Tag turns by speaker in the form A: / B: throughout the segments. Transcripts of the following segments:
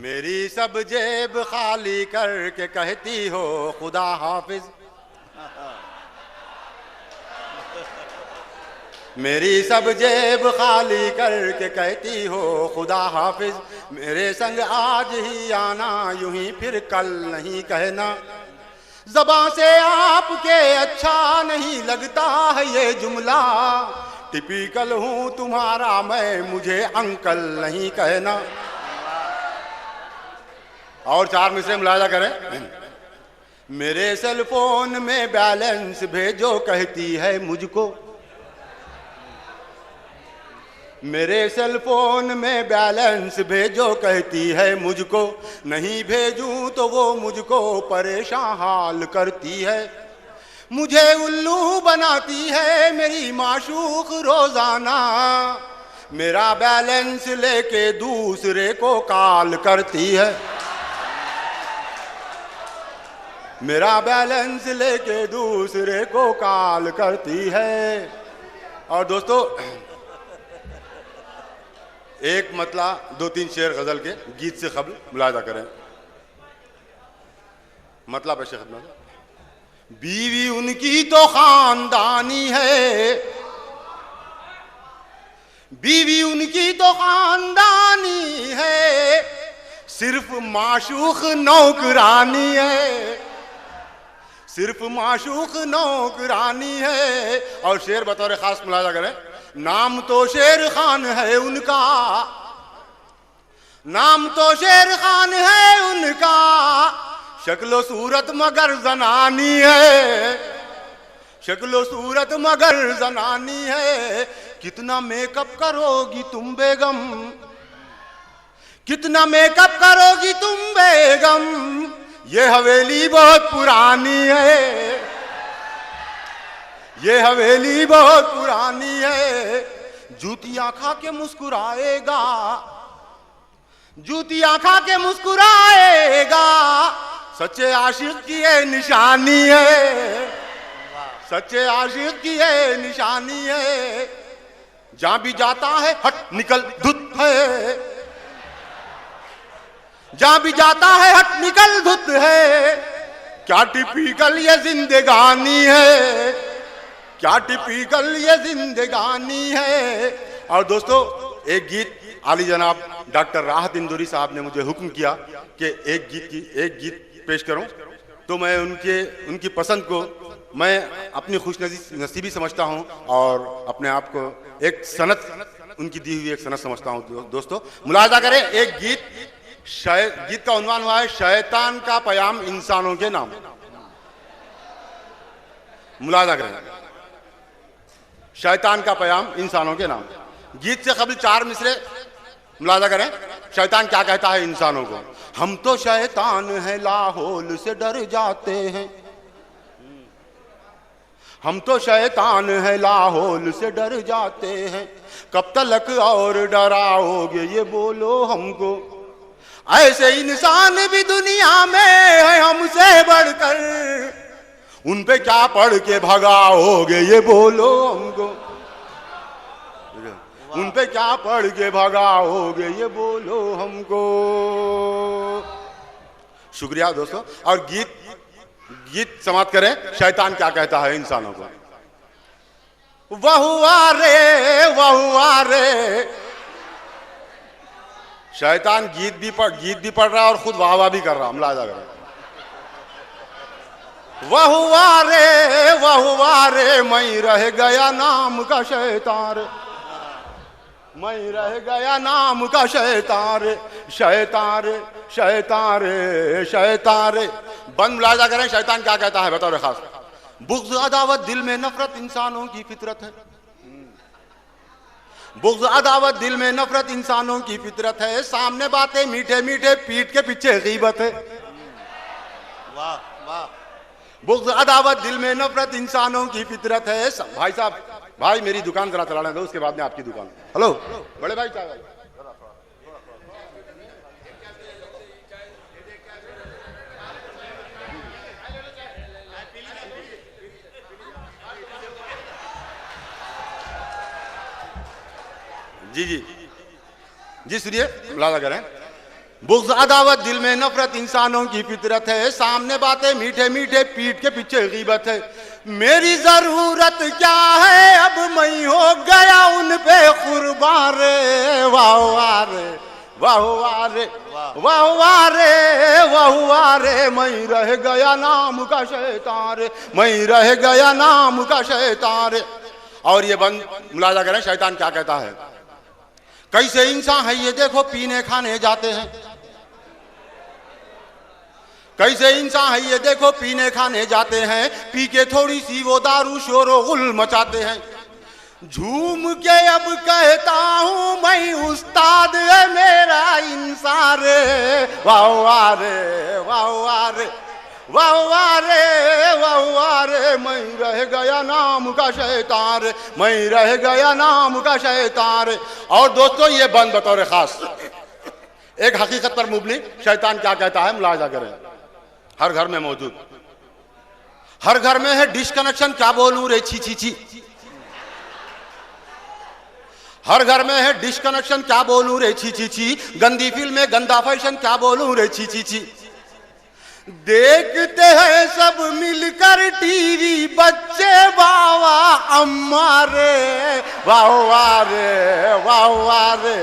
A: मेरी सब जेब खाली करके कहती हो खुदा हाफिज। मेरी सब जेब खाली करके कहती हो खुदा हाफिज। मेरे संग आज ही आना, यूं ही फिर कल नहीं कहना। ज़बां से आपके अच्छा नहीं लगता है ये जुमला। टिपिकल हूँ तुम्हारा मैं, मुझे अंकल नहीं कहना। और चार मिसरे मुलाजा करें। मेरे सेल फोन में बैलेंस भेजो कहती है मुझको। मेरे सेल फोन में बैलेंस भेजो कहती है मुझको। नहीं भेजूं तो वो मुझको परेशान हाल करती है। मुझे उल्लू बनाती है मेरी माशूक रोजाना। मेरा बैलेंस लेके दूसरे को कॉल करती है। मेरा बैलेंस लेके दूसरे को कॉल करती है। और दोस्तों एक मतला दो तीन शेर गजल के गीत से कबल मुलाजा करें। मतला पे शेख। बीवी उनकी तो खानदानी है, बीवी उनकी तो खानदानी है, सिर्फ माशूक नौकरानी है, सिर्फ माशूक नौकरानी है। और शेर बतौर खास मुलाजा करें। नाम तो शेर खान है उनका, नाम तो शेर खान है उनका, शक्लो सूरत मगर जनानी है, शक्लो सूरत मगर जनानी है। कितना मेकअप करोगी तुम बेगम, कितना मेकअप करोगी तुम बेगम, ये हवेली बहुत पुरानी है, ये हवेली बहुत पुरानी है। जूतियां खा के मुस्कुराएगा, जूतियां खा के मुस्कुराएगा, सच्चे आशिक की ये निशानी है, सच्चे आशिक की ये निशानी है। जहां भी जाता है हट निकल धुत है, जहां भी जाता है हट निकल धुत है। क्या टिपिकल ये जिंदगानी है, क्या टिपिकल ये जिंदगानी है। और दोस्तों एक गीत आली जनाब डॉक्टर राहत इंदौरी साहब ने मुझे हुक्म किया कि एक गीत पेश करूं, तो मैं उनकी पसंद को मैं अपनी खुशनसीबी समझता हूं और अपने आप को एक सनत, उनकी दी हुई एक सनत समझता हूं। दोस्तों मुलाजा करें। एक गीत का उन्वान हुआ है शैतान का पैगाम इंसानों के नाम। मुलाजा करें। शैतान का पैगाम इंसानों के नाम। गीत से कबल चार मिसरे मुलाजा करें। शैतान क्या कहता है इंसानों को। हम तो शैतान हैं लाहौल से डर जाते हैं, हम तो शैतान हैं लाहौल से डर जाते हैं। कब तक और डराओगे ये बोलो हमको, ऐसे इंसान भी दुनिया में है हमसे बढ़कर, उन पे क्या पढ़ के भगाओगे ये बोलो हमको, उन पे क्या पढ़ के भगाओगे ये बोलो हमको। शुक्रिया दोस्तों। और गीत समाप्त करें। शैतान क्या कहता है इंसानों को। वहुआ रे। शैतान गीत भी पढ़ रहा है और खुद वाह वाह भी कर रहा। मुलाजा करें। वहुआ रे मैं रह गया नाम का शैतान, मैं रह गया नाम का शैतान, शैतान शैतान शैतान। बंद मुलाजा करें। शैतान क्या कहता है बतौर खास। बुग़्ज़ अदावत दिल में नफरत इंसानों की फितरत है, बुग़्ज़ अदावत दिल में नफरत इंसानों की फितरत है। सामने बातें मीठे मीठे, पीठ के पीछे गीबत है। वाह वाह। बुग़्ज़ अदावत दिल में नफरत इंसानों की फितरत है। भाई साहब, भाई मेरी दुकान जरा चलाने दो, उसके बाद में आपकी दुकान। हेलो बड़े भाई, क्या भाई? जी जी जी सुनिए, मुलाजा करें। बुग़्ज़ अदावत दिल में नफरत इंसानों की फितरत है, सामने बातें मीठे मीठे पीठ के पीछे गीबत है। मेरी जरूरत क्या है अब मैं हो गया उन पे कुर्बान रे, वाह वाह रे वाह वाह रे वाह वाह रे वाह वाह रे, मैं रह गया नाम का शैतान रे, मैं रह गया नाम का शैतान रे। और ये बंद मुलाजा करें शैतान क्या कहता है। कैसे इंसान है ये देखो पीने खाने जाते हैं, कैसे इंसान है ये देखो पीने खाने जाते हैं, पी के थोड़ी सी वो दारू शोरो गुल मचाते हैं। झूम के अब कहता हूं मैं उस्ताद है मेरा इंसान रे, वाह वाह रे वाह वाह रे वाह वाह रे वाह वाह रे, मैं रह गया नाम का शैतान रे, मैं रह गया नाम का शैतान रे। और दोस्तों ये बंद बतौर खास एक हकीकत पर मुबनी शैतान क्या कहता है मुलाजा करें। हर घर में मौजूद, हर घर में है डिश कनेक्शन, क्या बोलूं रे छी छी छी। हर घर में है डिश कनेक्शन, क्या बोलूं रे छी छी छी। गंदी फिल्म में गंदा फैशन, क्या बोलूं रे छी छी छी। देखते हैं सब मिलकर टीवी बच्चे बाबा अम्मा रे, वाह वाह रे वाह वाह रे।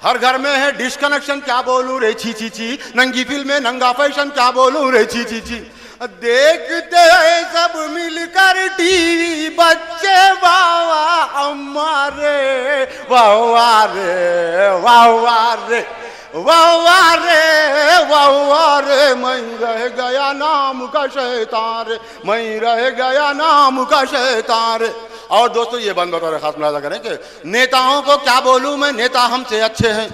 A: हर घर में है डिश कनेक्शन, क्या बोलूं रे छी छी छी। नंगी फिल्म में नंगा फैशन, क्या बोलूं रे छी छी छी। देखते हैं सब मिलकर टीवी बच्चे बाबा अम्मा रे, वाह वाह रे वाह वाह रे वाह वाह रे वाह वाह रे, मैं रह गया नाम का शैतान रे, मैं रह गया नाम का शैतान रे। और दोस्तों ये बंद बतौर खास मुलाजा करें कि नेताओं को क्या बोलूं मैं, नेता हमसे अच्छे हैं।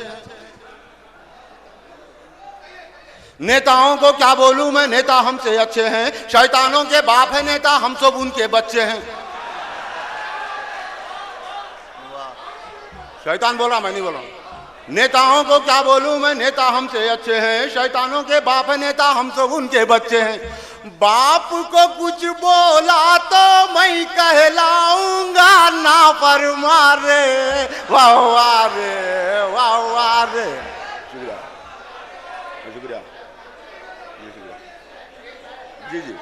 A: नेताओं को क्या बोलूं मैं, नेता हमसे अच्छे हैं। शैतानों के बाप है नेता, हम सब उनके बच्चे हैं। शैतान बोल रहा, मैं नहीं बोल रहा। नेताओं को क्या बोलूं मैं, नेता हमसे अच्छे हैं। शैतानों के बाप है नेता, हम सब उनके बच्चे हैं। बाप को कुछ बोला तो मैं कहलाऊंगा नाफरमान रे, वाह वाह रे वाह वाह रे। शुक्रिया शुक्रिया जी जी।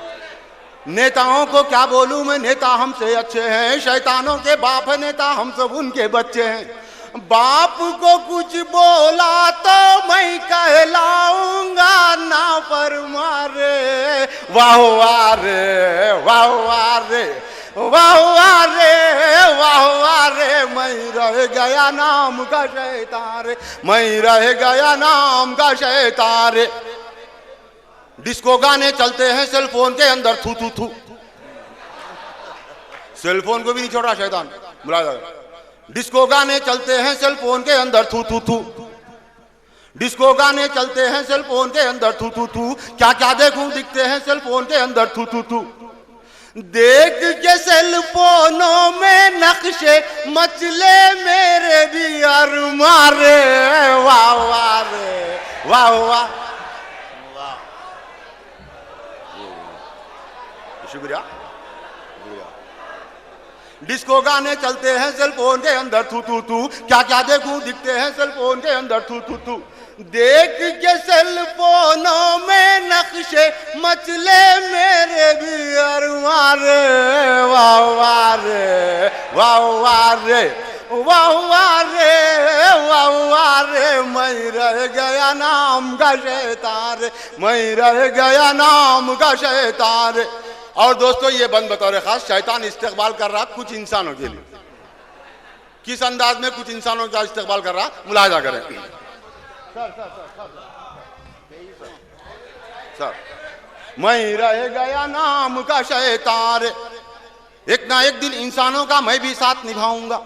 A: नेताओं को क्या बोलूं मैं, नेता हमसे अच्छे हैं। शैतानों के बाप है नेता, हम सब उनके बच्चे हैं। बाप को कुछ बोला तो मैं कहलाऊंगा नाफरमान रे, वाह वाह रे वाह वाह रे वाह वाह रे वाह वाह रे, मैं रह गया नाम का शैतान रे, मैं रह गया नाम का शैतान रे। डिस्को गाने चलते हैं सेल फोन के अंदर, थू थू थू। सेल फोन को भी नहीं छोड़ रहा शैतान, बुलाया। डिस्को गाने चलते हैं सेल फोन के अंदर, थू थू थू। डिस्को गाने चलते हैं सेल फोन के अंदर, थू थू थू। क्या क्या देखूं दिखते हैं सेल फोन के अंदर, थू थू थू। देख के सेल फोनों में नक्शे मचले मेरे भी अरमान रे, वाह वाह रे वाह वाह। शुक्रिया। डिस्को गाने चलते हैं सेल फोन के अंदर, थू थू थू। क्या क्या देखूं दिखते हैं सेल फोन के अंदर, थू थू थू। देख के सेल फोनों में नक्शे मचले मेरे भी अरमान रे, वाह वाह रे वाह वाह रे वाह वाह रे वाह वाह रे, मैं रह गया नाम का शैतान रे, मैं रह गया नाम का शैतान रे। और दोस्तों ये बंद बतौर खास शैतान इस्तेकबाल कर रहा कुछ इंसानों के लिए। किस अंदाज में कुछ इंसानों का इस्तेकबाल कर रहा, मुलाजा करें। सर मैं रह गया नाम का शैतान, एक ना एक दिन इंसानों का मैं भी साथ निभाऊंगा।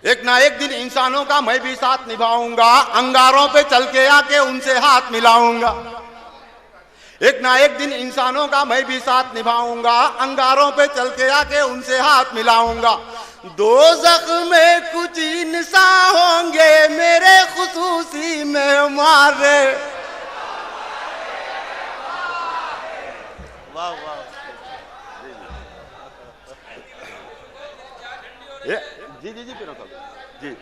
A: एक ना एक दिन इंसानों का मैं भी साथ निभाऊंगा। अंगारों पे चल के आके उनसे हाथ मिलाऊंगा। एक ना एक दिन इंसानों का मैं भी साथ निभाऊंगा। अंगारों पे चल के आके उनसे हाथ मिलाऊंगा। दोज़ख में कुछ इंसान होंगे मेरे खुसूसी मेहमान रे, वाह वाह। जी जी जी जी,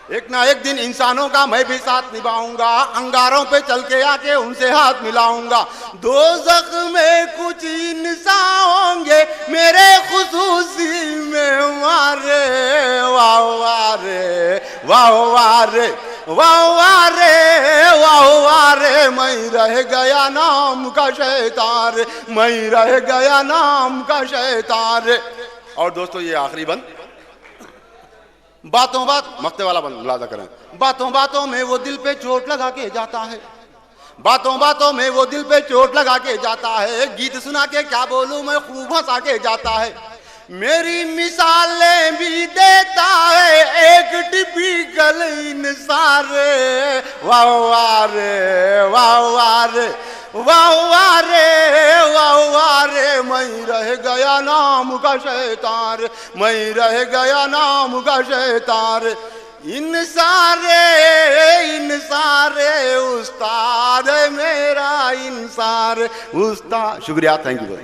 A: एक ना एक दिन इंसानों का मैं भी साथ निभाऊंगा, अंगारों पे चल के आके उनसे हाथ मिलाऊंगा। दोज़ख में कुछ इंसान होंगे मेरे खुसूसी में मारे, वाह वाह रे वाह वाह रे वाह वाह रे वाह वाह रे, मैं रह गया नाम का शैतान रे, मैं रह गया नाम का शैतान रे। और दोस्तों ये आखिरी बंद, बातों बात मक्ते वाला बंद मुलाजा करें। बातों बातों में वो दिल पे चोट लगा के जाता है, बातों बातों में वो दिल पे चोट लगा के जाता है, गीत सुना के क्या बोलूं मैं खूब हंसा के जाता है, मेरी मिसालें भी देता है एक टिपिकल इंसान रे, वाह वाह रे वाह वाह रे वाह वाह रे वाह वाह रे, मैं रह गया नाम का शैतान रे, मैं रह गया नाम का शैतान रे। इन सारे उस्ताद मेरा इंसान उस्ताद। शुक्रिया, थैंक यू।